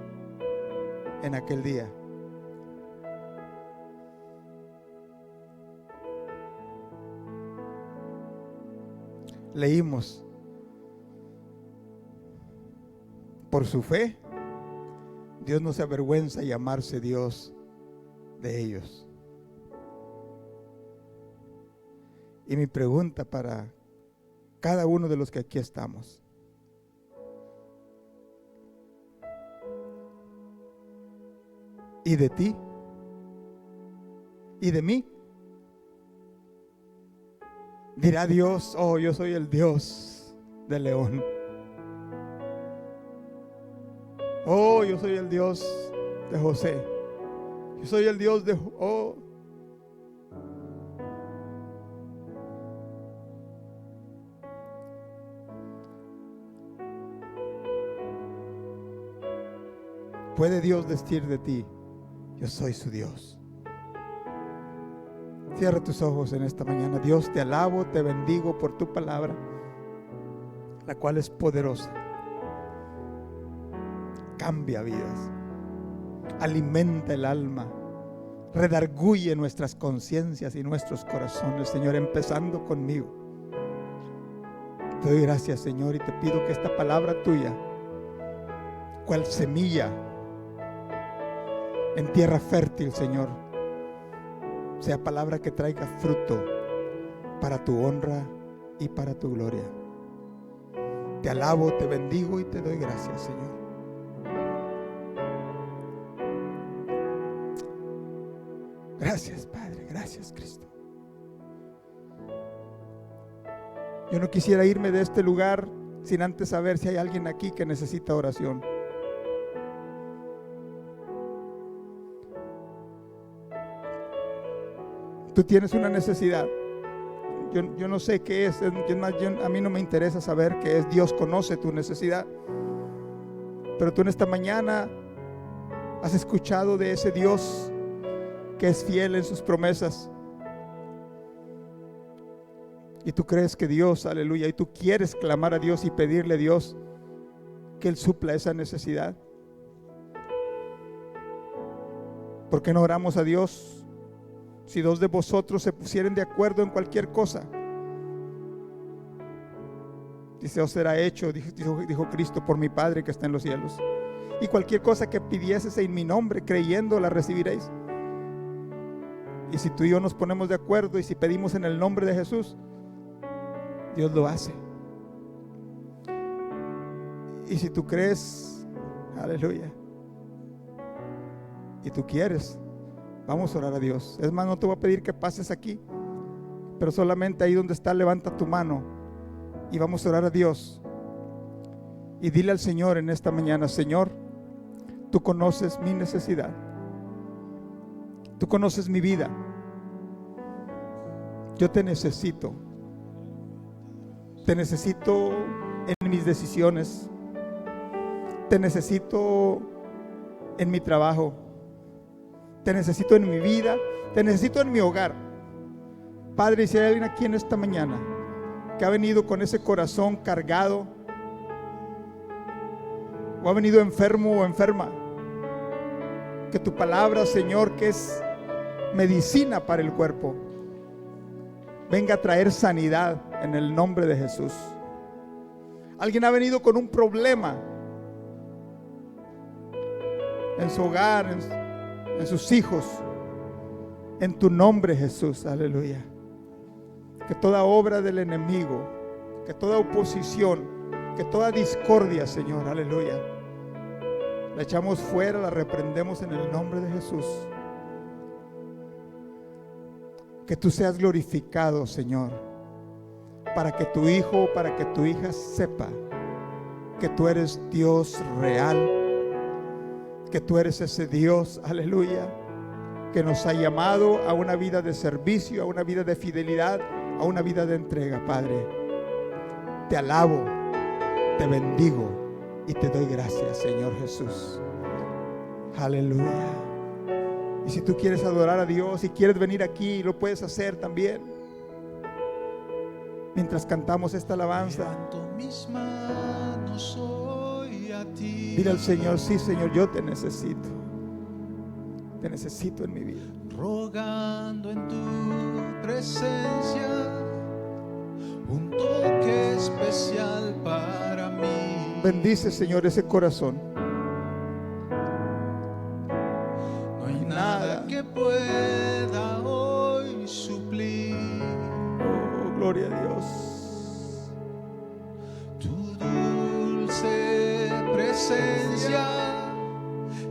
en aquel día. Leímos: por su fe, Dios no se avergüenza de llamarse Dios de ellos. Y mi pregunta para cada uno de los que aquí estamos: ¿y de ti? ¿Y de mí? Dirá Dios: oh, yo soy el Dios de León. Oh, yo soy el Dios de José. Yo soy el Dios de... oh. ¿Puede Dios decir de ti: yo soy su Dios? Cierra tus ojos en esta mañana. Dios, te alabo, te bendigo por tu palabra, la cual es poderosa. cambia vidas, alimenta el alma, redarguye nuestras conciencias y nuestros corazones, Señor, empezando conmigo. Te doy gracias, Señor, y te pido que esta palabra tuya, cual semilla en tierra fértil, Señor, sea palabra que traiga fruto para tu honra y para tu gloria. Te alabo, te bendigo y te doy gracias, Señor. Gracias, Padre, gracias, Cristo. Yo no quisiera irme de este lugar sin antes saber si hay alguien aquí que necesita oración. Tú tienes una necesidad. Yo no sé qué es. A mí no me interesa saber qué es. Dios conoce tu necesidad. Pero tú en esta mañana has escuchado de ese Dios que es fiel en sus promesas. Y tú crees que Dios, aleluya, y tú quieres clamar a Dios y pedirle a Dios que Él supla esa necesidad. ¿Por qué no oramos a Dios? Si dos de vosotros se pusieren de acuerdo en cualquier cosa, dice, os será hecho, dijo Cristo, por mi Padre que está en los cielos. Y cualquier cosa que pidieseis en mi nombre, creyendo, la recibiréis. Y si tú y yo nos ponemos de acuerdo y si pedimos en el nombre de Jesús, Dios lo hace. Y si tú crees, aleluya, y tú quieres, vamos a orar a Dios. Es más, no te voy a pedir que pases aquí, pero solamente ahí donde está, levanta tu mano y vamos a orar a Dios. Y dile al Señor en esta mañana: Señor, tú conoces mi necesidad, tú conoces mi vida, yo te necesito en mis decisiones, te necesito en mi trabajo, te necesito en mi vida, te necesito en mi hogar. Padre, y si hay alguien aquí en esta mañana que ha venido con ese corazón cargado, o ha venido enfermo o enferma, que tu palabra, Señor, que es medicina para el cuerpo, venga a traer sanidad en el nombre de Jesús. Alguien ha venido con un problema en su hogar, en sus hijos, en tu nombre, Jesús, aleluya. Que toda obra del enemigo, que toda oposición, que toda discordia, Señor, aleluya, la echamos fuera, la reprendemos en el nombre de Jesús. Que tú seas glorificado, Señor, para que tu hijo, para que tu hija sepa que tú eres Dios real, que tú eres ese Dios, aleluya, que nos ha llamado a una vida de servicio, a una vida de fidelidad, a una vida de entrega. Padre, te alabo, te bendigo y te doy gracias, Señor Jesús. Aleluya. Y si tú quieres adorar a Dios y quieres venir aquí, lo puedes hacer también. Mientras cantamos esta alabanza, mis manos hoy a ti. dile al Señor: sí, Señor, yo te necesito. Te necesito en mi vida. Rogando en tu presencia un toque especial para mí. Bendice, Señor, ese corazón. No hay nada que pueda hoy suplir. Oh, gloria a Dios. Tu dulce presencia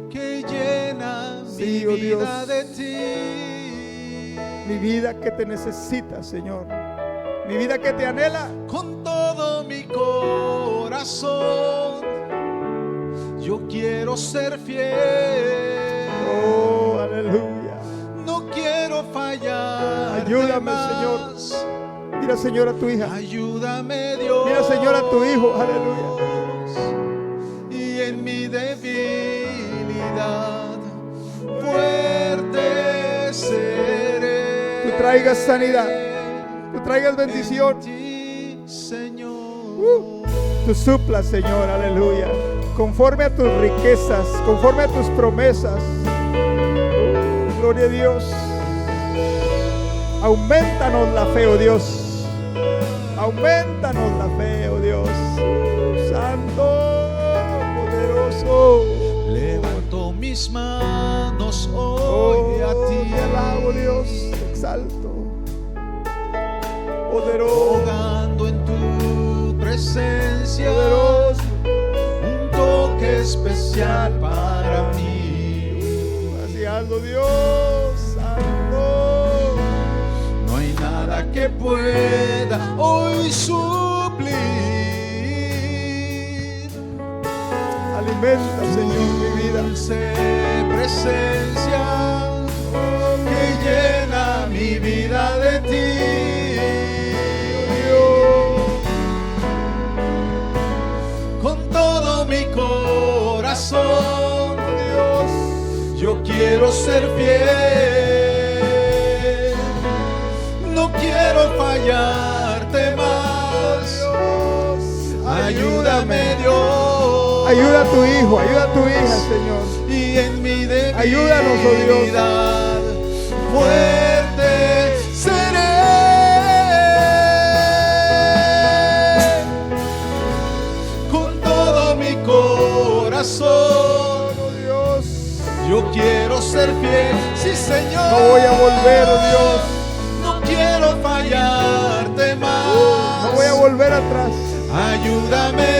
que llena Sí, mi oh vida Dios. de ti. Mi vida que te necesita, Señor. Mi vida que te anhela. Con todo mi corazón yo quiero ser fiel. Oh, aleluya. No quiero fallar. Ayúdame, más. Señor. Mira, Señor, a tu hija. Ayúdame, Dios. Mira, Señor, a tu hijo. Aleluya. Y en mi debilidad fuerte seré. Tú traigas sanidad. Tú traigas bendición. En ti, Señor. Tú suplas, Señor. Aleluya. conforme a tus riquezas, conforme a tus promesas. Gloria a Dios. Aumentanos la fe, oh Dios. Aumentanos la fe, oh Dios. Santo, poderoso. Levanto mis manos hoy Oh, a ti, te alabo, Dios, te exalto. Poderoso, rogando en tu presencia poderoso. un toque especial para mí. Así hazlo, Dios, santo. No hay nada que pueda hoy suplir Alimenta, Señor, mi vida. dulce presencia que llena mi vida de ti. Con todo mi corazón, Dios, yo quiero ser fiel. No quiero fallarte más. Ayúdame, Dios. ayuda a tu hijo, ayuda a tu hija, Señor. Y en mi debilidad Ayúdanos, oh Dios. fuerte seré. Con todo mi corazón, Oh Dios, yo quiero ser fiel. Sí, Señor. no voy a volver, oh Dios. No quiero fallarte más. No voy a volver atrás. Ayúdame,